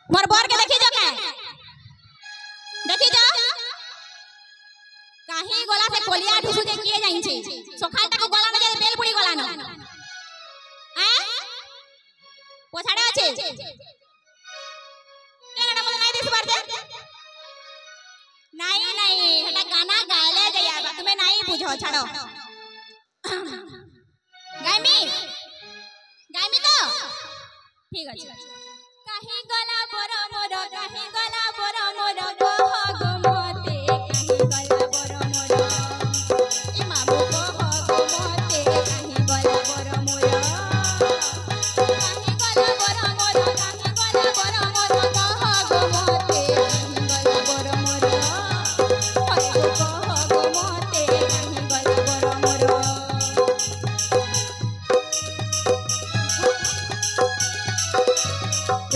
मोर बर के देखी जो के देखी जो काहे गोला से कोलिया ढुसु जे किए जाई छे सोखाल तक गोला में जे बेल पुड़ी गोला न हैं पोछाड़े আছে केना बोले नहीं दिस बार दे नहीं नहीं हटा गाना गाले जया तुम्हें नहीं बुझो छाड़ो गायमी तो ठीक আছে काहे गला बर मोर काहे गला बर मोर कह गो मते काहे गला बर मोर ए मामू कह गो मते काहे गला बर मोर काहे गला बर मोर काहे गला बर मोर कह गो मते काहे गला बर मोर हरे गो कह गो मते काहे गला बर मोर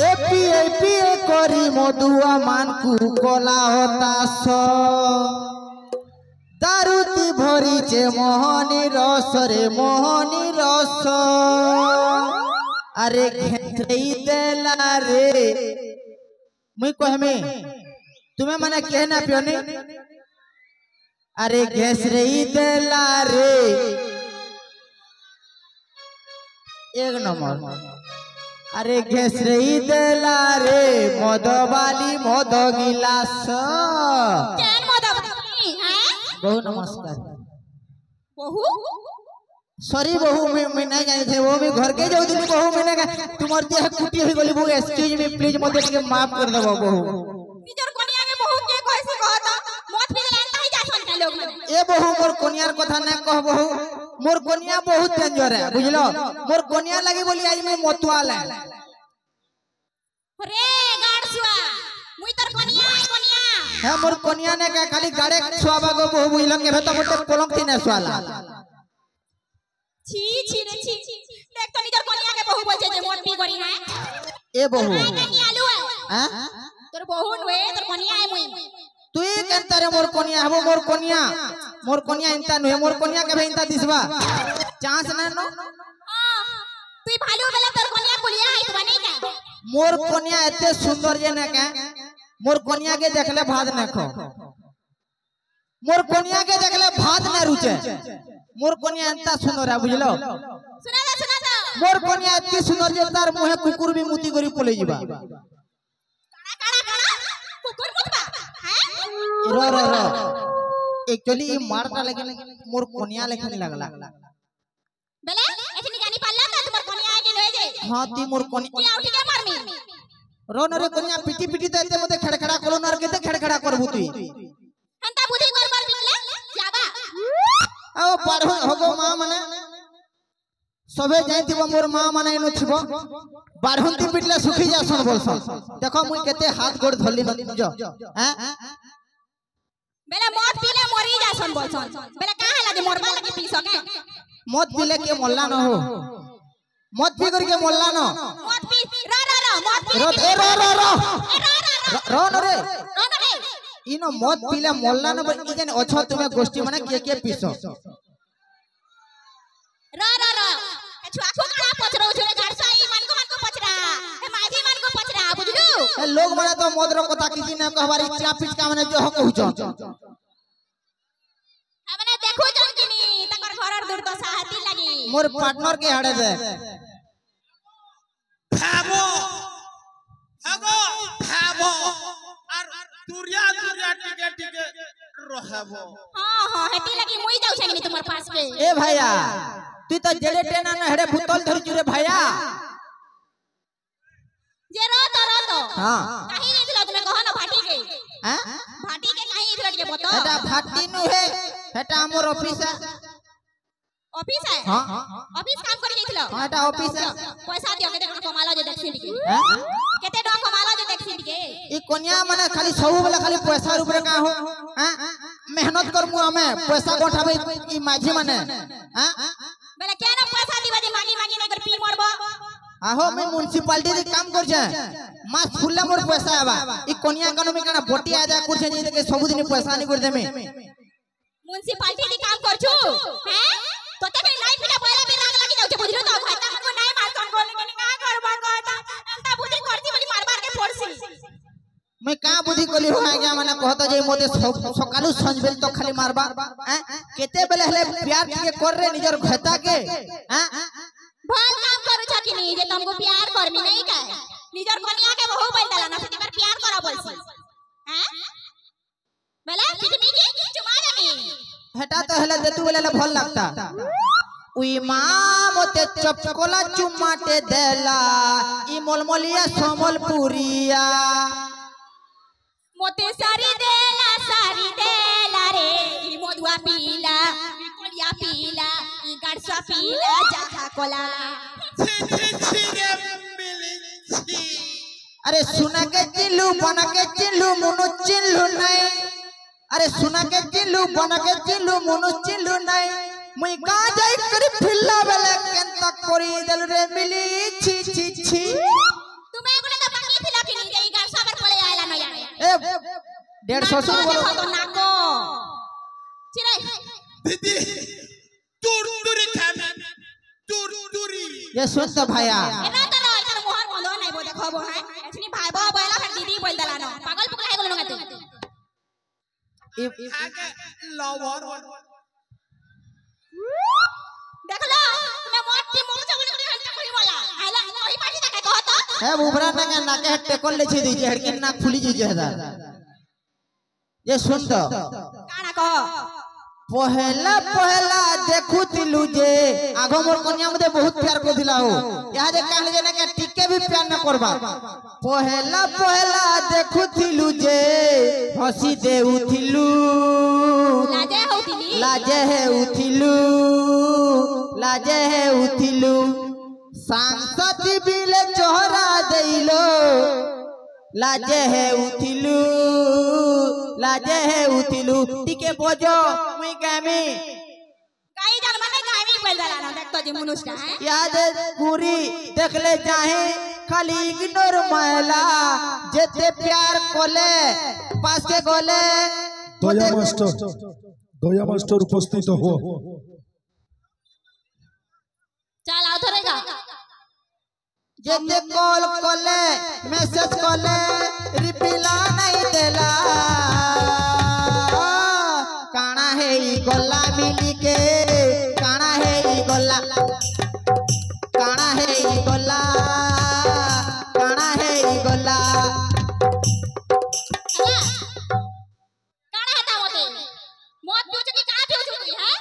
एपी करी मधुआ मानकू कला हताश दारुती भरी चे मोहनी रस रे मोहनी रस अरे घेतई देला रे मुई कहमे तुम्हें मने कहना पियोनी अरे घेस रही देला रे एक नंबर अरे घेस रही देला रे मद वाली मद गिलास केन मद बतानी हैं बहु नमस्कार बहु सॉरी बहु मैं नहीं जानी थे वो मैं घर के जाऊ दिन बहु मैंने तुम्हार देह कुटी हो गली बहु एक्सक्यूज मी प्लीज मते के माफ कर दबो बहु निजर कोनिया के बहु के कैसे कहता मत भी लेन नहीं जासन के लोग में ए बहु मोर कोनियार कथा ना कह बहु मोर कोनिया बहुत डेंजर है बुझलो मोर कोनिया लगी बोली आज मैं मतवाल है रे गाड़सुआ मुई तोर कोनिया है मोर कोनिया ने का खाली गाड़े छुआबा गो बहु बुझलो के भत मोटे पलंग थी ना सुआला छी छी रे छी देख तो निजर कोनिया के बहु बोल जे मोट पी करी है ए बहु नहीं आलू है हां तोर बहु नुए तोर कोनिया है मुई तू ये कहता रे मोर कोनिया हबो मोर कोनिया इंता नुहे मोर कोनिया के इंता दिसबा चांस ना नो हां तू भालू बेला तोर कोनिया कुलिया है बने का मोर कोनिया एते सुंदर जे ना का मोर कोनिया के देखले भात ना खो मोर कोनिया के देखले भात ना रुचे मोर कोनिया इंता सुंदर है बुझलो सुना जा मोर कोनिया एते सुंदर जे तार मुहे कुकुर भी मुती करी पले जीबा काड़ा कुकुर मुतबा हैं रो एक्चुअली ई मारता लेकिन मोर कोनिया लेखन लगला बेले ऐसे नहीं जानी पाला का तुम्हार कोनिया के लोए जे हां ती मोर कोनिया की आउटी के मारमी रो न रे कोनिया पिटी देते मते खड़खड़ा करो नर केते खड़खड़ा करबू तू हंता बुद्धि कर पिटले जाबा आ पारहो होगो मां माने सबे जाइतिबो मोर मां माने एनो छिबो बारहंती पिटले सुखी जासन बोलसन देखो मुई केते हाथ गोड़ धरली न जो हैं बेला मत पीले मरी जासन बोलसन बेला काहे लागे मरबा लागे पी सके मत पीले के मोल्ला न हो मत पी करके मोल्ला न मत पी रा मत पी रो न रे रो न रे इनो मत पीले मोल्ला न बन इजन अच्छा तुम्हें गोष्ठी माने के पीसो रा छुआ को काला पचरो छुरे गाड़साई मन को पचरा ए माझी मन को पचरा बुझलु ए लोग माने तो मदर कथा किसी न कहबारी चा पिचका माने जो हो कहू हमने देखो जन किनी तकर घरर दूर तो साहती लगी मोर पार्टनर के हड़े दे भाबो और दूरिया टिके रहबो हां हेती लगी मुई जाऊ छनी तुम्हार पास पे ए भैया तू तो जेड़े टेना न हड़े भूतल धरि जुरे भैया जे रो तो हां काहे नहीं दिला तुम्हें कहो ना भाटी के हैं भाटी के काहे इधर के बतो एटा फाटी नु है एटा हमर ऑफिस है ऑफिस है हां ऑफिस काम कर जाइथिलो हां एटा ऑफिस है पैसा दियो केते कमालो जे देखसी के हैं केते डो कमालो जे देखसी के ई कोनिया माने खाली सब बेला खाली पैसा ऊपर का हो हैं मेहनत करमु हमें पैसा गोठाबे ई माझी माने हैं बेला केना पैसा दिबा जे मागी नहीं कर पी मरबो आहो मैं म्युनिसिपालिटी रे काम कर जे मास फुल्ला मोर पैसा आबा ई कोनिया इकोनॉमी काना बोटी आ जा कुछ जे के सब दिन पैसा नहीं कर देमे म्युनिसिपालिटी रे काम करछु हैं तो ते लाइफ में पहले भी राग लगी जाउ बुझलो तो खाता हमको नहीं मार सन बोले के का करबा कहता अंता बुझी करती बोली मार के फोड़ सी मैं का बुद्धि कली हो आज्ञा माने कहत जे मोते सकालू संजबेल तो खाली मारबा हैं केते बेले हले प्यार के कर रे निजर घता के हैं भल काम करू छ कि नहीं जे तुमको प्यार करमी नहीं का निजर कन्या के बहु बोल दला ना से बार प्यार करा बोलसी हैं बेला कितनी की चुमा जानी हेटा तो हले देतु बेले भल लगता उई मां मोते चपकोला चुमाटे देला ई मोलमोलिया सोमलपुरिया मोते सारी देला रे ई मधुआ पीला ई कोलिया पीला ई गड़सा पीला जाखा कोला छी रे मिली छी अरे सुना के चिल्लू बना के चिल्लू मुनु चिल्लू नहीं अरे सुना के चिल्लू बना के चिल्लू मुनु चिल्लू नहीं मुई का जाई करी फिल्ला बेले केंता कोरी दल रे मिली छी छी छी तुम्हें गुने तो बाकी थिला कि नहीं जाई गड़सा बर कोले आइला न यार ए 150 सुन बोलो तो नाको चिरे दीदी तुरी खामे तुरी ये सुन तो भाया एना तो न इधर मोहर बंदो नहीं बो देखबो है एछनी भाई बा बोला फिर दीदी बोल दला न पागल पकड़ा है बोलो न तू आगे लवर देख लो मैं मोटी मुंह से बोल घंटा खोली वाला आइला वही पार्टी तक कहत है बुबरा ना के नाके टेकल ले छी दीजे हड़के ना खुली जी जहदा ये सुन तो काना कह पहला पहला देखु तिलु जे आगो मोर कन्या मते बहुत प्यार को दिला हो यहाँ जे कहले जे ना के टिके भी प्यार न करबा पहला पहला देखु तिलु जे हसी दे उथिलु लाजे है उथिलु सांसद बिले चोहरा देइलो लाजे है उथिलु टिके बोजो मुई गामी गाई जान माने गाई बोल दला न देख तो जे मनुष्य है याद पूरी देख ले चाहे खाली इग्नोर महिला जेते प्यार कोले पास के गोले दया मास्टर उपस्थित हो चल आओ धरेगा जेते कॉल कोले मैसेज कोले रिप्लाई नहीं देला काना है ई गोला मिली के काना है ई गोला काना है ई गोला काना है ई गोला काना हटा मोते मौत पूछ के का पूछ तू है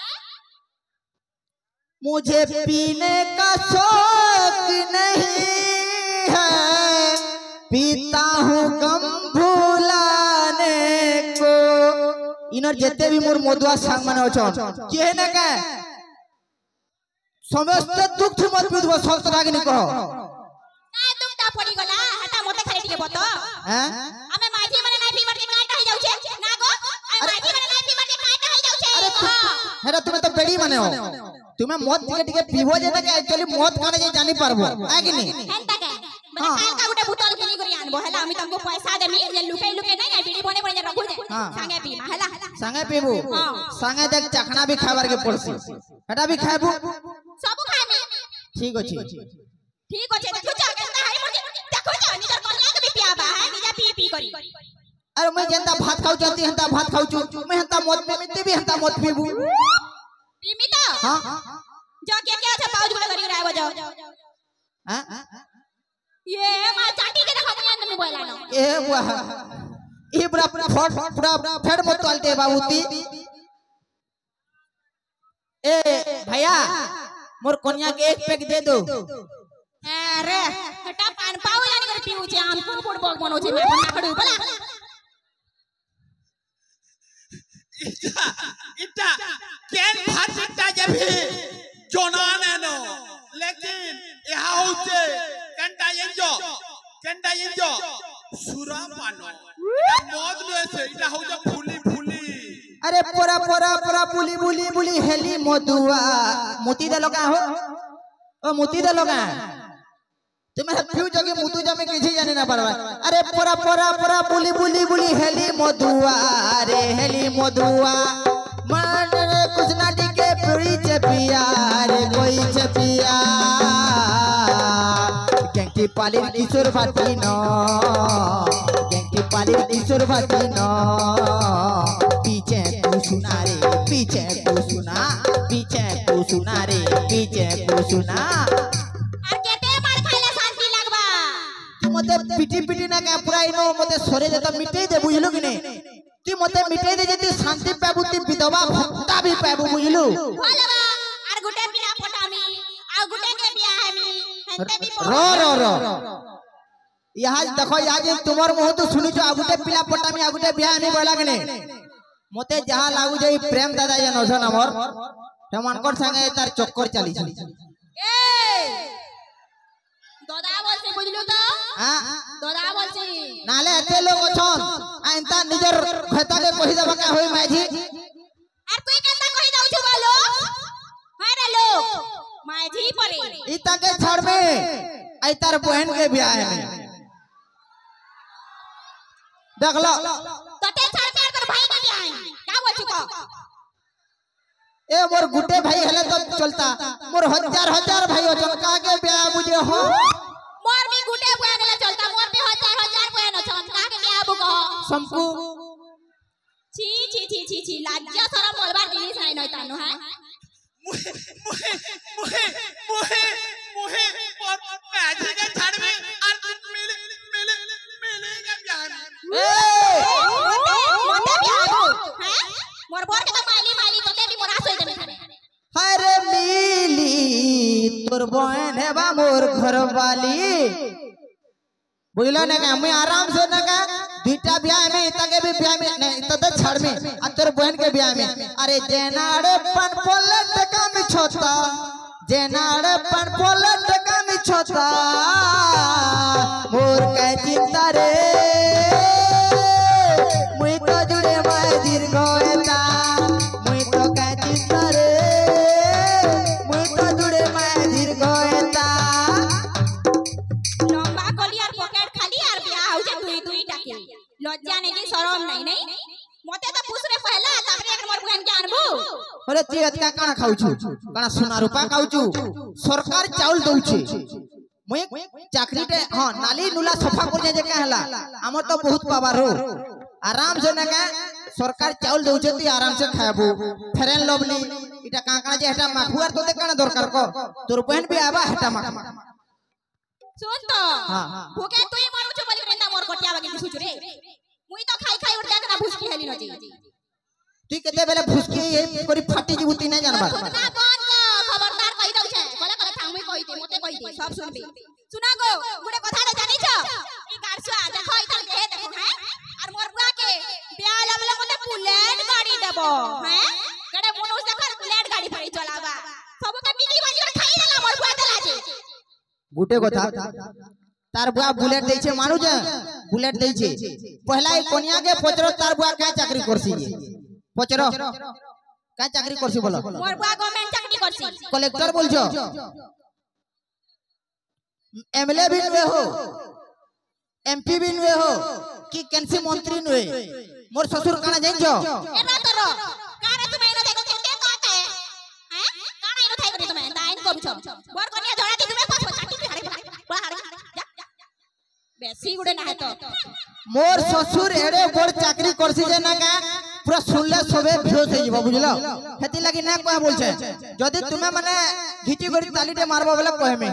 मुझे पीने का शौक नहीं है पीता हूँ गम भुलाने को इनर जेते भी मोर मधुआ सांग माने अछन के न के समस्त दुख मत पिदबो सब रागिनी कहो ना तुम ता पड़ी गला हटा मोते खाली टिके बतो हैं हमें माझी माने नहीं पीवर के काटा ही जाउ छे ना गो माझी माने नहीं पीवर के काटा ही जाउ छे अरे हेरा तुम्हें तो बेड़ी माने हो तुम्हें मौत टिके पीबो जे ना के एक्चुअली मौत काने जे जानी पारबो आ कि नहीं हेंता के माने काल का गुटे बोतल किनी करी आनबो हला हामी तुमको पैसा देमी जे लुके नहीं आई बीड़ी बने बने रखु जे संगे पी हला संगे पीबू संगे देख चखना भी खाबार के पड़सी हेटा भी खाबू सब खामी ठीक अछि देखो जा केंता हाई मोर देखो जा निजर कन्या के भी पियाबा है निजा पी करी अरे मैं जनता भात खाऊ जानती हंता भात खाऊ चू मैं हंता मौत पीती भी हंता मौत पीबू पीमी तो हां जो के अच्छा पाउज गुड़ा करी राय बजाओ हां ये मां चाटी के देखो मुया में बोला न ए वाह ई पूरा पूरा फेड मत चलते बाबूती ए भैया मोर कन्या के एक पैक दे दो अरे हटा पान पाव जानी कर पीऊ छे आम को फुट बॉल बनो छे मैं बना खड़ू बोला इटा केन भाटिटा जभी जोनाने नो लेकिन यहाँ होचे कंटा इंजो सुरा पानो मौत में से इटा होचे फुली अरे पोरा बुली हेली मधुआ मोती दे लगा हो ओ मोती दे लगा तुम्हें फ्यू जगे मुतु जमे किसी जाने ना परवा अरे पोरा बुली हेली मधुआ रे हेली मधुआ मन रे कुछ ना टिके पड़ी चपिया रे कोई चपिया গেংটি পালির কিশোর ভাতি ন গেংটি পালির কিশোর ভাতি ন पीछे तू सुना रे पीछे तू सुना रे पीछे तू सुना আর কেতে মার খাইলে শান্তি লাগবা तू मते पिटी पिटी ना का पूरा इनो मते सरे जता मिटे दे बुझलु कि ने तू मते मिटे दे जति शांति पाबु ती विधवा भत्ता भी पाबु बुझलु भलवा আর গুটে পিলা পটামি আর গুটে के बियाह हेमी हंते भी रो यहाँ देखो यहाँ जे तुमर मुह तो सुनी जो आगुटे पिला पटामी आगुटे बियाह नहीं बोला कि ने मते जहाँ लागू जे प्रेम दादा जे नजन हमर हेमनकर संगे तार चक्कर चली ए दादा बोलছে বুঝলু তো हां दादा बोलছে नाले एते लोग अछन आइंता निजर खेता के कहि देबा का होई माजी আর তুই কেনতা কই দাউछु বলো हां रे लोग माजी परे इता के छड़ में आई तार बहन के बियाह है देख लो तते छड़ में तोर भाई के बियाह है का बोलछु को ए मोर गुटे भाई हले तो चलता मोर हजार हजार भाई अछन का के बियाह बुझे हो मोर भी गुटे बुआ गेला चलता मोर भी हजार हजार बुआ न छन का के बियाह बु कह संकु छी छी छी छी छी लाज्जा सारा मोलबा जिनिस है न तानु है मुहे और मैजी के छड़ में और मिले के बियाह में मोते बियाह हैं मोर बोर के तो माली तोते भी मोरा सोई देबे थारे हरे मिली तोर बहन है बा मोर घर वाली बुझला ना का मैं आराम से ना का दुईटा ब्याह में तके भी ब्याह में नहीं तते छड़ में आ तोर बहन के ब्याह में अरे जेनाड़े पन पलट का मी छोता जेनाड़े पन पलट का मी छोता मोर के चिंता रे मुई तो जुड़े माय दीर्घ होता मुई तो के चिंता रे मुई तो जुड़े माय दीर्घ होता लंबा कलियार पॉकेट खाली और बियाह होजे दुई टाके लज्जा नहीं कि शरम नहीं मते तो पूछ रे पहला तापरे एक मोर बहन के आनबू अरे ती अतका काना खाउछु काना सोना रूपा खाउछु सरकार चाउल दउछे मुई चाकरीटे हां नाली नुला सफा कर जे कहला हमर तो बहुत पावर हो आराम से ना का सरकार चाउल दउछे ती आराम से खाबू फेरेन लवली इटा काका जे हटा माखुआर तो काना दरकार को तोर बहन भी आबा हटा माख सुन तो हां भूखे तुई मरुछु बोली रेंदा मोर कटिया बाकी सुछु रे मुई तो खाई उठ जाके ना भूसकी हेली न जी तू केते बेले फुसकी ए करी फाटी जीबुती नहीं जानबा ना कौन का खबरदार कहि दउ छे कला कला थांग में कहि दे मते कहि दे सब सुनबे सुना गो गुडे कथा रे जानि छ ई गारसुआ देखो इधर के देखो हैं और मोर बुआ के ब्याह लाबले मते बुलेट गाड़ी देबो हैं गडे मनुष देखो बुलेट गाड़ी पड़ी चलाबा सब के बिकी बाजी और खाई देला मोर बुआ देला जे गुटे कथा तार बुआ बुलेट दै छे मानु जे बुलेट दै छे पहला ई कोनिया के पचरो तार बुआ का चाकरी करसी पचरो का चाकरी करसी बोलो मोर बुआ गवर्नमेंट चाकरी करसी कलेक्टर बोलछो एमएलए भी नुए हो एमपी भी नुए हो कि केनसी मंत्री नुए मोर ससुर काना जाइन छो एना तरो कारे तुम एनो देखो के कहते हैं काना एनो थाई करी तुम दाइन करू छ बर कन्या झड़ा दी तुम पास काटी हारे बड़ा हारे जा बेसी गुडे ना है तो मोर ससुर एड़े बड़ चाकरी करसी जे ना का पूरा सुनले सबे बेहोश हो जिवो बुझलो हेती लागि ना कोया बोल छे जदी तुमे माने घिटी गड़ी तालीटे मारबो बेले कहे में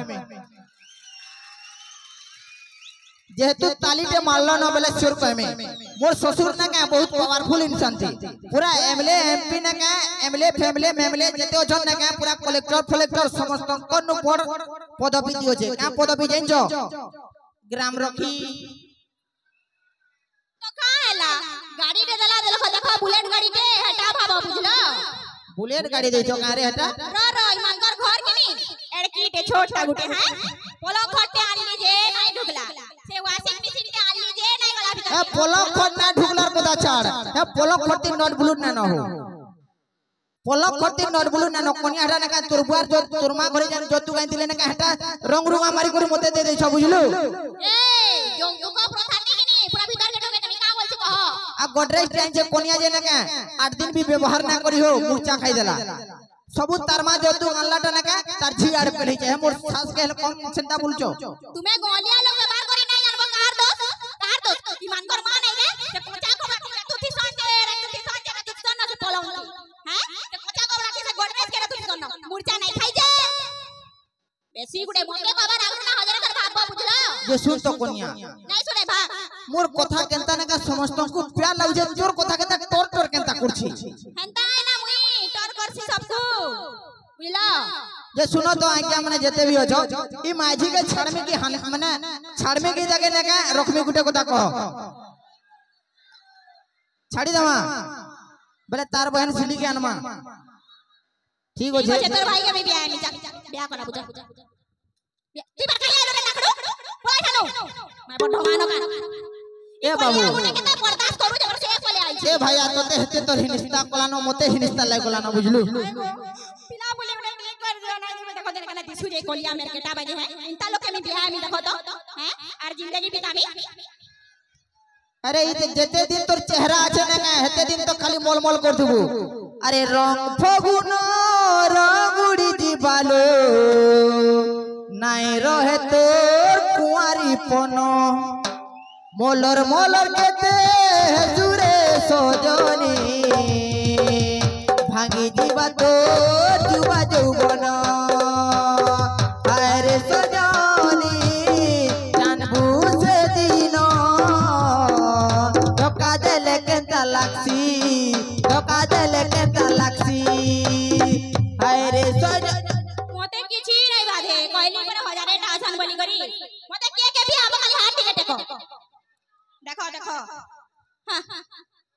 जेहेतु तालीटे मारलो न बेले चोर कहे में मोर ससुर ना का बहुत पावरफुल इंसान थी पूरा एमएलए एमपी ना का एमएलए फैमिली मेमले जते जन ना का पूरा कलेक्टर समस्त कोन पर पदवी दियो छे का पदवी जाइन जो ग्राम रखी तो का हैला गाड़ी दे दला देखो बुलेट गाड़ी के हटा भाबा बुझलो बुलेट गाड़ी दे जो कारे हटा रो ईमानदार घर के नी एड़की के छोटा गुटे हैं पलक खट्टे आली जे नहीं ढुकला से वॉशिंग मशीन के आली जे नहीं गला भीतर ए पलक खट ना ढुकलार कोदा छाड़ ए पलक खट्टी नट ब्लूट ना हो पलक खट्टी नट ब्लूट ना कोनी हटा ना का तुरबार जो तुरमा घरे जान जो तू गाइन दिले ना का हटा रंग रुंगा मारी करी मते दे दे छ बुझलो ए जो को प्रथा नहीं के नी पूरा भीतर के ढोके तनी का बोल छ कहो आ गोदरेज टाइम जे कोनिया जे ना का 8 दिन भी व्यवहार ना करी हो मुर्चा खाई देला सबु तारमा जो तू अनलाटा ना का तार झी आड़ पे नहीं चाहे मोर सास के कम चिंता बोलचो तुम्हें गोलिया लोग व्यवहार करे नहीं जानबो कार दोस्त ईमानदार मां नहीं रे ते कोचा को तू थी सोचे रे तू थी सोचे से पोलाऊंगी हैं ते कोचा को राखी से गोडरेज के तू सोन मुर्चा नहीं खाई जे बेसी गुडे मोके खबर आगु ना हजार कर भाग बुझला ये सुन तो कोनिया नहीं सुने भाग मोर कथा केनता ने का समस्त को प्यार लाउ जे तोर कथा केनता टोर केनता करछि हंता ना मुई टोर करसी सबको बुझला ये सुनो तो आज्ञा माने जेते भी हो ई माझी के छाड़मे की माने छाड़मे की जगह ने का रखमी गुटे कथा कह छाड़ी दवा बोले तार बहन सिली के अनमा ठीक हो जे तोर भाई के भी ब्याह नहीं ब्याह करा बुझा तू बात खाया रे लाखड़ो ओए ठानो मैं बड़ ढमानो का ए बाबू मुने केता बर्दाश्त करू जबर से एक पले आई ए भाई आ तोते हेते तोर हिनिस्ता कोलानो मोते हिनिस्ता लाई कोलानो बुझलु पिला बोले बड़े क्लिक कर दियो ना देखो देने कना दिसु जे कोलिया मेरे केटा बाजे है इंता लोग के में ब्याह में देखो तो हैं और जिंदगी बितामी अरे ई जेते दिन तोर चेहरा आछे ना हेते दिन तो खाली मोल मोल कर देबू अरे रंग फगुन रंगुड़ी जीवालो नाई रहे तोर कुआरी पनो मोलर मोलर केते जुरे सजनी भांगी जीवा तोर जुवा जौबन अरे सजनी जानबू से दिन धोखा देले केता लागसी धोखा देले केता लागसी अरे मोते किछि नहीं बाधे कहली पर हजारे टासन बोली करी मोते के भी आबो खाली हाथ टिके टेको देखो देखो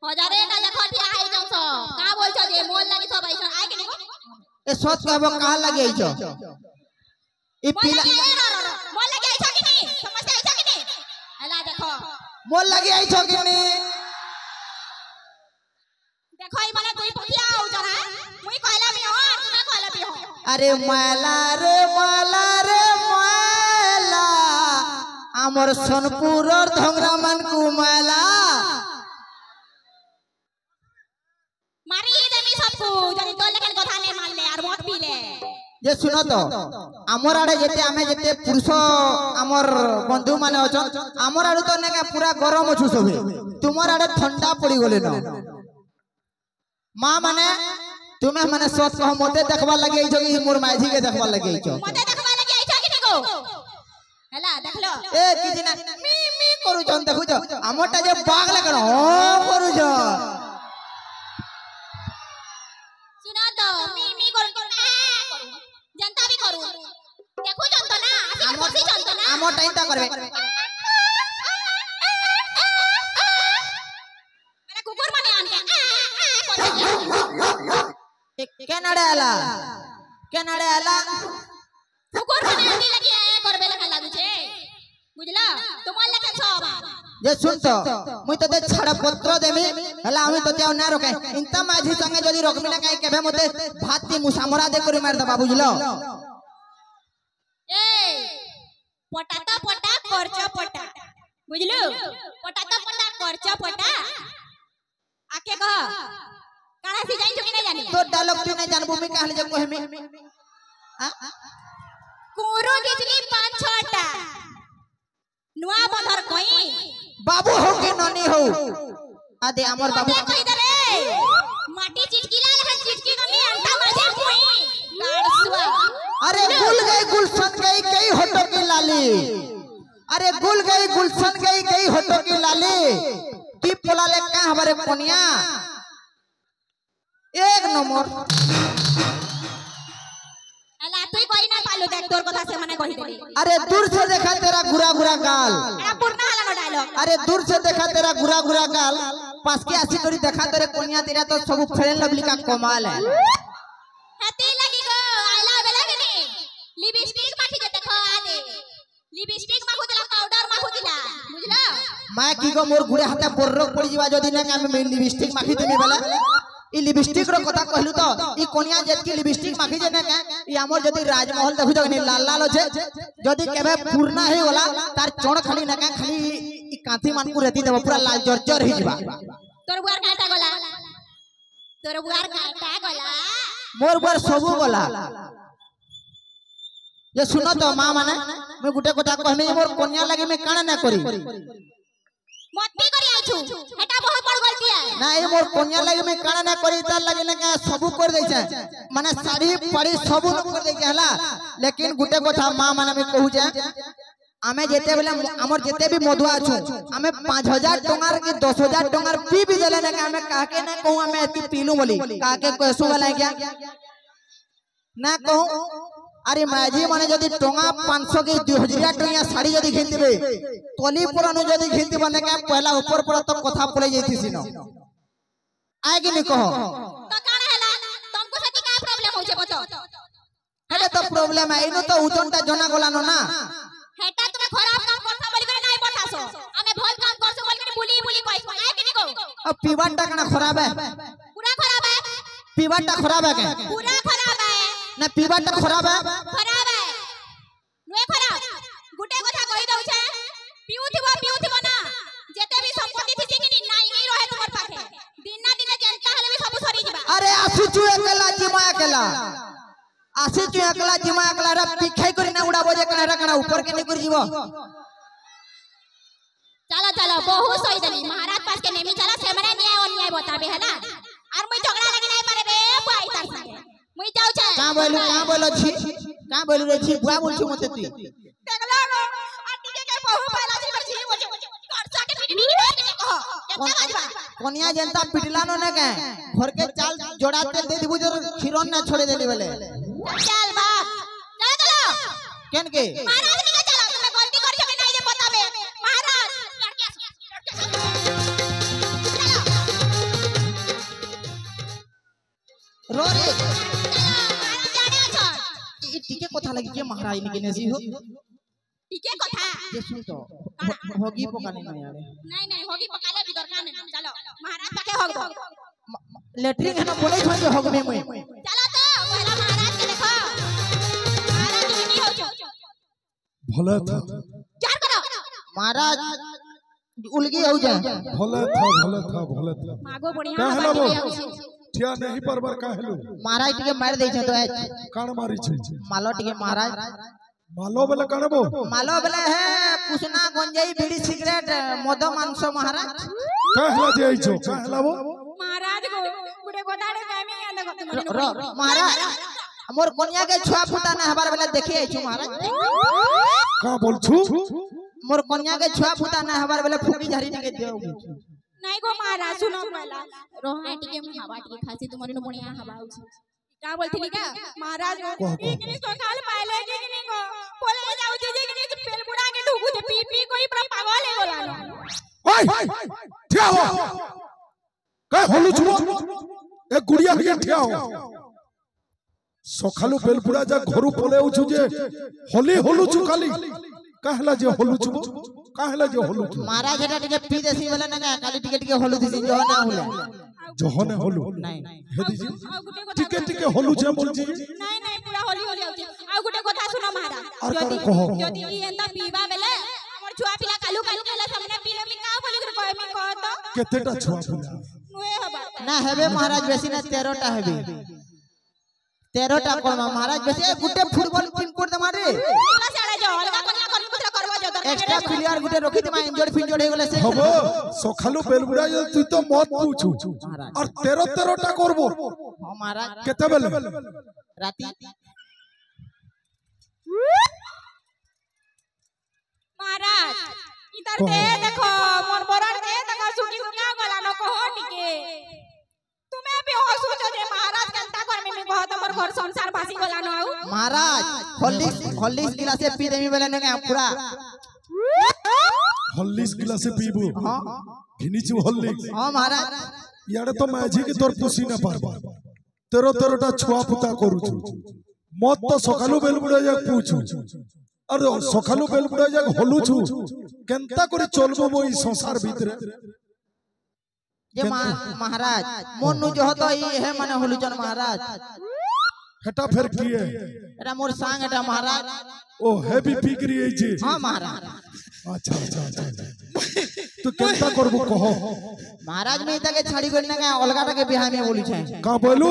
हजारे ना देखो ठिया आई जाऊ छ का बोल छ जे मोल लागी सब आइछ आइ के नको ए सोच कहबो कहा लगे आइछ ई पीला मोल लागी आइछ कि नहीं समझ आइछ कि नहीं हला देखो मोल लगे आइछ कि नहीं देखो ई माने तुई पुतिया आउ जरा मुई कहला भी हो और तू कहला भी हो अरे मैला रे मैला आमर सोनपुर और धंगरा मन को मैला मारी देमी सबको जनी तो लेकिन कथा ने मान ले और मत पी ले जे सुनो तो आमर आड़े जेते आमे जेते पुरुष आमर बंधु माने अछन आमर आड़े तो ने पूरा गरम अछु सबे तुमर आड़े ठंडा पड़ी गले न मां माने तुम्हें माने सोच कह मते देखबा लगे आइछो कि मोर माझी के देखबा लगे आइछो मते देखबा लगे आइछ कि नको हला देखलो ए किछि ना मी मी करू जन देखु जो आमरटा जे बाग लगन ओ करू जो सुना तो मी करू जनता भी करू देखो जनता ना आसी बसी जनता ना आमर टाइम ता करबे मेरा कुकुर माने आन के केनाडे आला कुकुर माने आन लगी करबे लखा लागु छे बुझला तुमल लेके छबा जे सुन तो मुई तो दे छड़ पत्र देमी हला हम तो त्या ना रोके इंता माझी संगे जदी रोकमी ना काई केबे मते भाती मुसामरा दे करी मार दबा बुझलो ए पटाता पटा करचा पटा बुझलु पटाता पटा करचा पटा आके कह काना सी जाई चुकी नहीं जानी तो डायलॉग तू नहीं जानबो मी कहले जे कहमी हां कोरो गिजनी 5-6टा नुआ बंधर कोई बाबू हो के ननी हो आदे हमर बाबू कहि दे रे माटी चिटकीला है चिटकी ननी अंडा माजे कोई लाड़सुआ अरे गुल गई गुलशन गई कई होटो की लाली अरे गुल गई गुलशन गई कई होटो की लाली की पोला ले का हमारे कोनिया एक नंबर अला तू कोई ना पालो देख तोर कथा से माने कहि देली अरे दूर से देखा तेरा गुरा गुरा गाल एरा पूर्ण हला डायलॉग अरे दूर से देखा तेरा गुरा गुरा गाल पास के आसी करी देखा तेरे कोनिया तेरा तो सब फेरन लवली का कमाल है हती लगी गो आइला बेला के नी लिपस्टिक माखी जे देखो आदे लिपस्टिक माखु दिला पाउडर माखु दिला बुझला मैं की गो मोर गुड़े हाथे बोर्रो पड़ी जीवा जदी ना हम लिपस्टिक माखी देनी बेला ई लिपस्टिक रो कथा कहलु तो ई कोनिया जेत की लिपस्टिक माखी जे ना ई हमर जदी राजमहल देखु जनी लाल लाल होचे जदी केबे पूर्णा हे होला तार चोण खाली ना खाली ई कांथी मान को रेती देबो पूरा लाल जर्जर ही जीवा तोर बुआर काटा गला मोर बुआर सबू गला ये सुनो तो मां माने मैं गुटे कोटा कहमी मोर कन्या लागि मैं काना ना करी मत भी करी आइछु एटा बहुत बड़ गलती है ना ये मोर कन्या लागि मैं काना ना करी तार लागि ना सब कर दै छै माने साड़ी पड़ी सब कर दै छै हला लेकिन गुटे कोठा मां माने मैं कहू छै आमे जेते बेले हमर जेते भी मधुआ छु आमे 5000 टंगार के 10000 टंगार पी भी देले ना आमे काके ना कहू आमे एती पीलू बोली काके कहसु वाला क्या ना कहू अरे माजी माने जदी टंगा 500 के 2000 टंगा साड़ी जदी घिन देबे तोली पुरानो जदी घिन देबे ना पहला ऊपर पर तो कथा पड़े जैती सिनो आए कि नहीं कहो तो काना हैला तुमको साथी का प्रॉब्लम हो छे बताओ हेले तो प्रॉब्लम है इनो तो उजनटा जना गलानो ना हेटा तुम्हें खराब काम करता बोली करे नहीं बतासो हमें भल काम करसो बोली करे बुली बुली कहसो आए कि नहीं को अब पीवाटा कना खराब है पूरा खराब है पीवाटा खराब है क्या पूरा खराब है ना पीवाटा खराब है नुए खराब गुटे कथा कहि दउ छे पिउथिबो ना जेते भी संपत्ति थि कि नाही नहीं रहे तुमर पाखे दिन ना दिन जनता हले भी सब सरी जिबा अरे आसुचु एकला जिमा एकला आसुचु एकला जिमा एकला रे पिखाई करी ना उड़ाबो जे कना ऊपर के नहीं कर जीवो चलो चलो बहुत सही देनी महाराज पास के नेमी चला से मने न्याय अन्याय बताबे है ना और मुई झगड़ा लगी नहीं मारे बे बुआई तार संगे मुई जाऊ छे का बोलो छी का बोलु रे छी बुआ बोल छी मते ती देखला गो आटी के बहु पाला छी छी बोल करसा के पीटी के कह केतना बाजबा कोनिया जनता पिटलानो ने के घर के चाल जोड़ा के दे दिबु जो खिरोन ना छोड़े देली बेले चल बाप चलो केन के महाराज निके चलो तुम्हें गलती कर छबे नहीं जे बताबे महाराज लड़के रो रे महाराज जाने छ ई टिके कथा लगी के महाराज ने केने सी हो टिके कथा ये सुन तो होगी पकाने ना यार नहीं होगी पकाले भी दरकार नहीं चलो महाराज पाके होग दो लेटरिन है ना बोले छ जे होग में चलो तो पहला महाराज के देखो महाराज की हो जो भले था चार करो महाराज उलगी हो जा भले था मागो बढ़िया कहला बो बात ठिया नहीं परबर कहलु महाराज टिके मार दे छ तो कान मारी छै मालो टिके महाराज मालो बेले कानबो मालो बेले है कुसना गंजाई बीड़ी सिगरेट मद मांस महाराज कहला जे आइछो कहला बो महाराज को गुडे गोदाड़े कामी याद को तुम रो महाराज मोर कन्या के छुआ फुटा ना हबार बेले देखि आइछु महाराज का बोल छु मोर कन्या के छुआ फुटा ना हबार बेले फुकी झारी टिके दियो नहीं गो महाराज सुनो पहला रोहा टिके हवा टिके खासी तुम्हारी न बढ़िया हवा उछ क्या बोलती का महाराज इकनी सकाल पाले के नहीं को बोले जाऊ जे कि पेल बुड़ा के ढुकू जे पी पी कोई पूरा पागल है बोलानो ओए ठिया हो का होलु छु ए गुड़िया के ठिया हो सखालु बेलपुड़ा जा घरु पले उछु जे होली होलु छु खाली कहला जे होलु छु कहला जे होलु छु महाराज एटा टिके पी देसी वाला ना खाली टिके टिके होलु दिसी जो ना होले जहने होलु नहीं हेदी जी टिके टिके होलु जे बोल जी नहीं पूरा होली होली आउची आ गुटे कथा सुनो और महाराज करो कहो जदी ई एंदा पीबा बेले हमर छुआ पिला कालू केला सामने पीले मी का बोली कर कहे मी कह तो केतेटा छुआ पिला नुए हबा ना हेबे महाराज बेसी ना 13टा हेबे 13टा कोन महाराज बेसी गुटे फुटबॉल टीम कोड दे मारे पूरा सारा जो अलगा कन्या कर करबो जो दर एक्स्ट्रा प्लेयर गुटे रखी दे इंजर्ड फिंजर्ड हो गेले से हबो सखालु बेलपुड़ा जे तू तो मत पूछु और 13टा करबो हां महाराज केते बेले राती महाराज इधर दे देखो मोर बरर दे देखो सुकी सुका गला न कहो टिके तुम्हें भी हसु जो जे महाराज कंता कर में कहो तो मोर घर संसार बासी गला न आउ महाराज हॉर्लिक्स गिलास पी देमी बेले ने पूरा हॉर्लिक्स गिलास पीबो हां घिनी छु हॉर्लिक्स हां महाराज याडे तो माझी के तोर पुसी ना पारबा 13टा छुआ पुता करू छु मत तो सखालु बेलपुड़ा जा पूछु अरे सखालु बेलपुड़ा जा होलु छु केनता करी चलबो मोई संसार भीतर जे महाराज मोनु जो तो ई है माने होलु जन महाराज हटा फिर किए एटा मोर सांग एटा महाराज ओ हेवी पिकरी है जी हां महाराज अच्छा तू केनता करबो कहो महाराज में इता के छाड़ी गन ना अलगाटा के बियाह में बोली छै का बोलू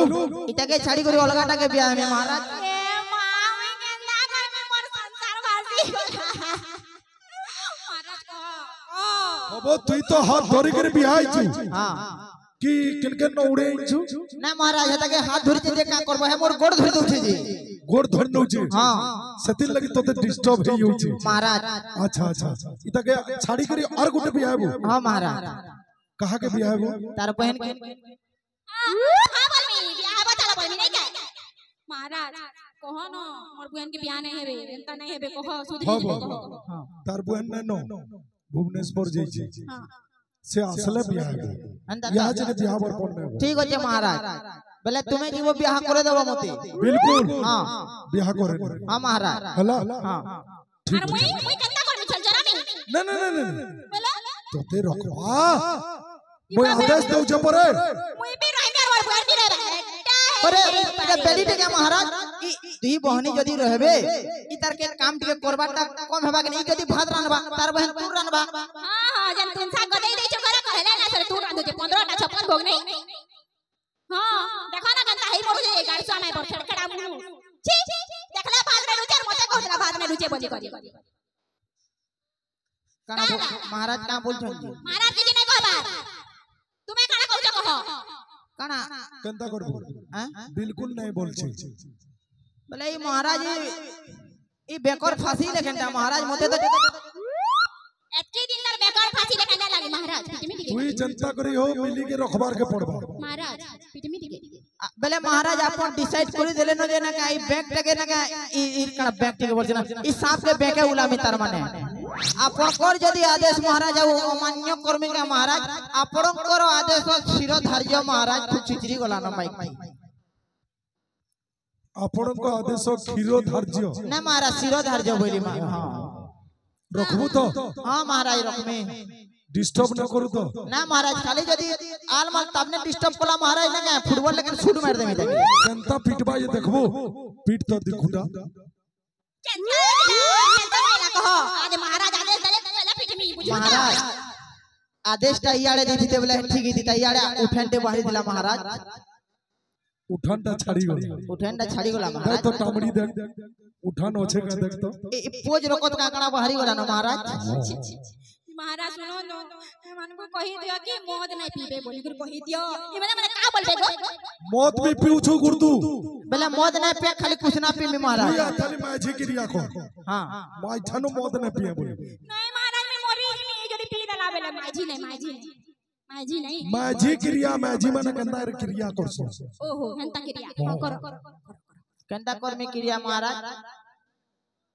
इता के छाड़ी गरी अलगाटा के बियाह में महाराज ए मां में केंदा कर में मोर अब तुई तो हाथ धरि कर बिहाई छु हां कि किनके न उड़े छु ना महाराज हेता के हाथ धरि जे का करबो है मोर गोड़ धरि दउछि जी गोड़ धरि नउ छु हां सतिल लगी तोते डिस्टर्ब हे छु महाराज अच्छा अच्छा इता के छाड़ी करी और गुटे बिहाबो हां महाराज कहा के बिहाबो तार बहन के हां बोलमी बियाह बताला बोलमी नहीं का महाराज कहो न मोर बहन के बियाह नहीं हेबे एंता नहीं हेबे कहो सुधरी जी कहो तार बहन ने नो भुवनेश्वर जई छी हां से असले बिहार यहाँ जने बिहार पर पड़ने ठीक होचे महाराज बोले तुम्हें जीवो बियाह करे देबो मते बिल्कुल हां बिहार करे हां महाराज हला हां और मुई केतना करबी चल जरा में न बोला तोते रखवा मोय आदेश दउ जे परे मुई भी रही में और बहन की रहे अरे इटा बेली टे महाराज ई दुई बहनी जदी रहबे ई तार के काम टिके करबाटा कम हेबा के नहीं जदी भात रानबा तार बहन तू रानबा हां जन तुम सा गदई दे छु करे कहले ना सर तू रांधो जे 15 टा 56 भोग नहीं हां देखो ना गंता ही मोर जे गाड़ी सामने पर खड़खड़ा मुनु छी देखला भात में रुचे मते कहतला भात में रुचे बोली करी काना महाराज का बोल छन महाराज जी नहीं कहबा तुम्हें काना कहू कहो काना कंता करबो हैं बिल्कुल नहीं बोल छी बोले ई महाराज ई बेकर फांसी लेखनटा महाराज मते तो एतकी दिन तर बेकार फांसी लेखन लागी महाराज पिटमी दिगे तुई जनता करी हो मिली के रखबार के पड़बा महाराज पिटमी दिगे बोले महाराज अपन डिसाइड करि देले न जे ना का ई बैग टके ना का ई का बैग टके बोल ना ई सांप के बेके उलामी तार माने अपन कर जदी आदेश महाराज अमान्य कर्मी का महाराज अपन कर आदेश शिरोधार्य महाराज चिचरी गला न माइक आपण को आदेश खीरो धार्य ना महाराज शिरोधार्य बोली हां रखबू तो हां महाराज रखमे डिस्टर्ब न करू तो ना महाराज खाली जदी आल माल तबने डिस्टर्ब कला महाराज ना का फुटबॉल लेकिन शूट मार देमी तक जनता पिटबा ये देखबो पीट तो दिखुटा चंदा ना कहो आज महाराज आदेश दले चला पिटमी बुझो महाराज आदेश ता इयाडे दी थी बोले ठीक ही थी इयाडे उठनटे बाहरी दिला महाराज उठानटा छाड़ी गला उठनटा छाड़ी गला देख महाराज तो टामड़ी देख उठान ओछे का देख तो ए पोज रोकत का कणा बाहरी गला ना महाराज महाराज सुनो नो मन को कहि दियो कि मौत नहीं पीबे बोली कर कहि दियो ई माने का बोलबे गो मौत भी पीऊ छु गुर्दू बोले मौत नहीं पे खाली कुछ ना पी में महाराज या थाली माझी क्रिया को हां माई थानु मौत न पिए बोले नहीं महाराज में मोरी में जदी पी देला बेले माझी नहीं माझी क्रिया माझी माने कंदा क्रिया करसो ओहो हंता क्रिया करो कंदा कर्मी क्रिया महाराज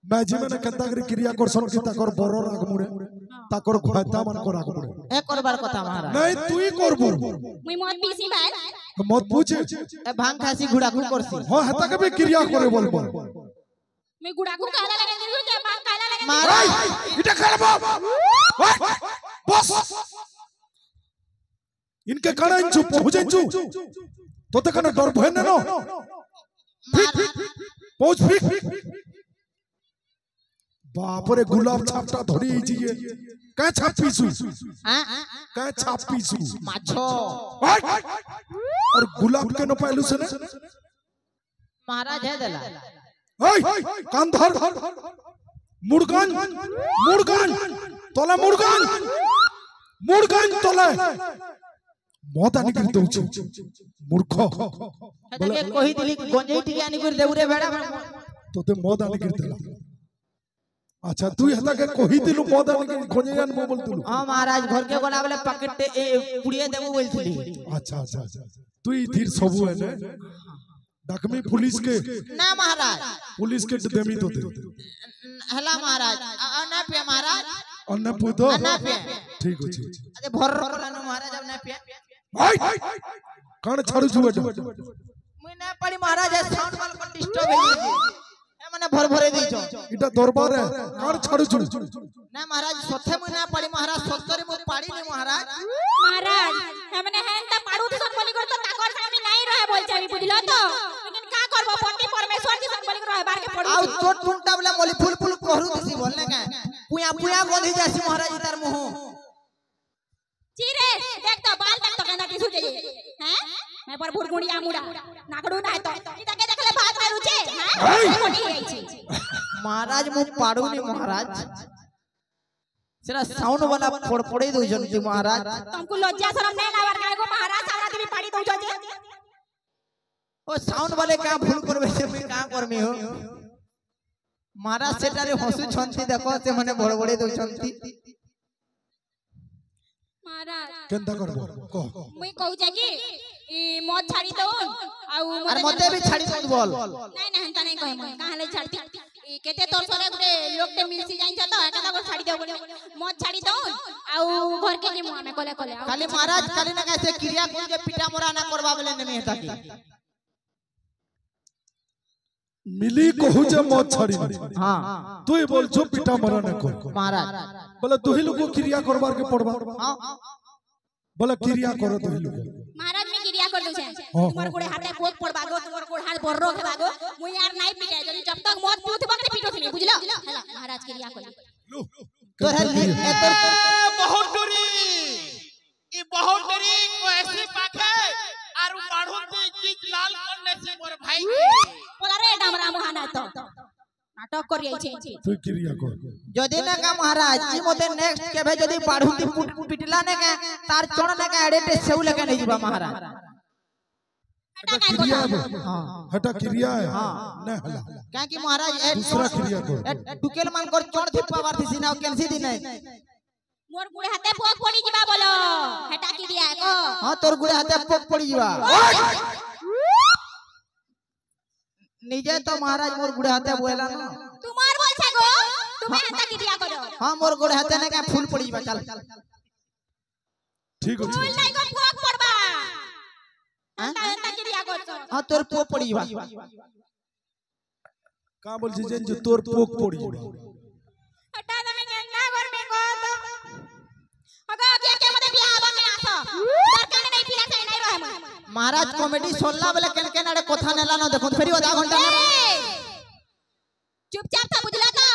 माझी माने कंदा क्रिया करसो कि ताकर बरो राग मुड़े ताकर घाता मन को राग मुड़े ए करबार कथा महाराज नहीं तुई करबो मुई मौत पीसी भाई मत पूछे ए भांग खासी घुड़ा घु करसी हां हता के भी क्रिया करे बोलबो मैं गुड़ा को कहला लगे दिसु जे मां कहला लगे महाराज इटा करबो बस इनके कारण चुप पहुंचे चुप तो तक न डर भय न पहुंच फिक बाप रे गुलाब छापटा धरी जिए का छाप पीसू हां का छाप पीसू माछो और गुलाब के न पाइलू से ने महाराज है देला ओए कान धर मुर्गन तोले मौत आनी कर दउ छु मूर्ख के कहि दिली गंजई टिके आनी कर देउरे बेड़ा तोते मौत आनी कर देला अच्छा तू हता के कहि दिलु मौत आनी कर गंजईन मो बोलतलु हां महाराज घर के गोला बोले पकेट ए पुड़िए देबो बोलथली अच्छा तू इधर सबु है ने डकमी पुलिस के ना महाराज पुलिस के देमी तो दे हला महाराज ना पे महाराज अन्ना पुतो ना पे ठीक अछि अरे भर रखलानो महाराज अब ना पे ओए कण छाड़ू छु मुई ना पड़ी महाराज साउंड वाल को डिस्टर्ब हे जे ए माने भर भरे दै छ इटा दरबार है कण छाड़ू छु ना महाराज सथे मुई ना पड़ी महाराज सत्तरी मुई पाड़ी नहीं महाराज हमने हेन ता पाडू तो सब बोली करतो ताकर सामी नहीं रहे बोल चाबी बुझलो तो लेकिन का करबो पति परमेश्वर जी सब बोली रहे बार के पड़ू आउ चोट टुंटा बोले मोली फुल फुल कहरु दिसी बोलने का पुया गोंधी जासी महाराज तार मुंह चिरे देख तो बाल तक तो कहना किसु जे हैं मैं पर भुरगुड़िया मुड़ा नाकड़ू ना तो इता के देखले भात में रुचे हैं मोटी रही छी महाराज मु पाडू नहीं महाराज सेरा साउंड वाला फोड़फोड़े दोजन जी महाराज तुमको लज्जा शरम नहीं लावर काय को महाराज सामने देवी पाड़ी दो जे ओ साउंड वाले का भूल करबे से मैं का करमी हो महाराज सेटारे हसु छंती देखो से मने बड़बड़े दोछंती महाराज केंता करबो कह मुई कहू जे कि ई मत छाड़ी दो और मते भी छाड़ी दो बोल नहीं नहीं हंता नहीं कहे मैं काहे ले छाड़ती ई केते तोर सरे गुटे लोग ते मिलसी जाई छ तो एटा को छाड़ी दो मत छाड़ी दो घर के जी मुआ में कोले कोले खाली महाराज खाली ना कैसे क्रिया कोन जे पिटा मोरा ना करबा बेले नहीं हेता की मिली कहू जे मत छाड़ी हां तू ही बोल जो पिटा मरा न कर महाराज बोले तू ही लोग क्रिया करबार के पड़बा हां बोले क्रिया करो तू ही लोग महाराज में क्रिया कर दो छे तुम्हार गोड़े हाथे पोक पड़बा गो तुम्हार गोड़ हाथ बर्रो खेबा गो मुई यार नहीं पिटे जब जब तक मत पूछ बकरे पिटो थनी बुझलो हला महाराज क्रिया कर तो है बहुत डरी ई बहुत डरी को ऐसी पाखे और बाढ़ो ते चीज लाल करने से मोर भाई बोला रे डामरा मोहाना तो नाटक कर रही छे तू क्रिया कर जदी ना का महाराज ई मोते नेक्स्ट के भे जदी बाढ़ुती पिटला ने का तार चोण ने का एडेटे सेउ लेके नहीं जीवा महाराज हटा क्रिया हां हटा क्रिया है नहीं हला क्या कि महाराज ए दूसरा क्रिया कर टुकेल मान कर चोण थी पावर थी सिना कैंसी दिन है मोर गुड़े हाथे पोक पड़ी जीवा बोलो हटा क्रिया को हां तोर गुड़े हाथे पोक पड़ी जीवा निजे तो महाराज मोर गुड़े हाथे बोला ना तुम्हार बोल छे गो तुम्हें हटा क्रिया करो हां मोर गुड़े हाथे ने का फूल पड़ी जीवा चल ठीक फूल है नहीं को पोक पड़बा हटा क्रिया कर हां तोर पोक पड़ी जीवा का बोल छी जे तोर पोक पड़ी हटा તમે કેન્ના ઘર મે કો તો અગા કે મતે बियाह में आसो सरकार नहीं पिला चाहि नहीं रहे महाराज कॉमेडी सोल्ला बेले केन केन आड़े कथा नेला न देखो फेरी आधा घंटा चुपचाप था बुझला तो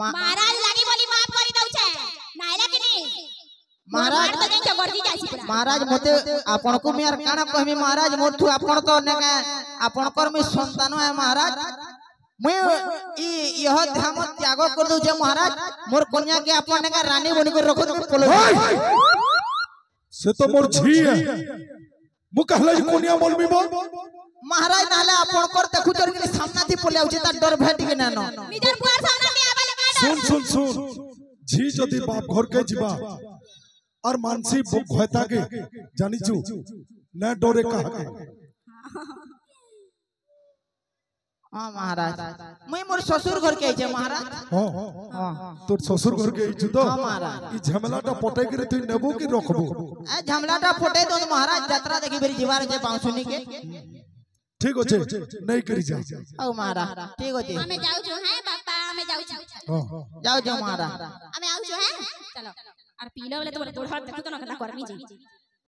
महाराज लागी बोली माफ करी दउ छे नाइला कि नहीं महाराज तो देख गर्दी जासी पूरा महाराज मते आपन को मियार काना कहमी महाराज मोर थु आपन तो ने का आपन कर मी संतान है महाराज मैं यह धाम त्याग कर दउ छे महाराज मोर कन्या के आपन ने का रानी बन कर रखो पोलो से तो मोर झी है मु कहला जे कोनिया बोलबी बोल महाराज नाले आपन कर देखु चोर के सामना थी पोले उची त डर भेट के ना न निजर पुआर सामने में आबा लगा सुन झी जदी बाप घर के जीवा और मानसी भयता के जानी छु न डरे कहा के हां महाराज मैं मोर ससुर घर के छे महाराज हां तोर ससुर घर के छु तो हां महाराज ई झमलाटा पटे के तू नेबो की रखबो ए झमलाटा फोटे दो महाराज यात्रा देखी बेरी जीवार जे बांसुनी के ठीक होचे नहीं करी जा ओ महाराज ठीक होचे हमें जाऊ जो है बापा हमें जाऊ हां जाओ जाओ महाराज हमें आऊ जो है चलो और पीलो वाले तो बोले तोड़ हाथ देखो तो ना करमी जी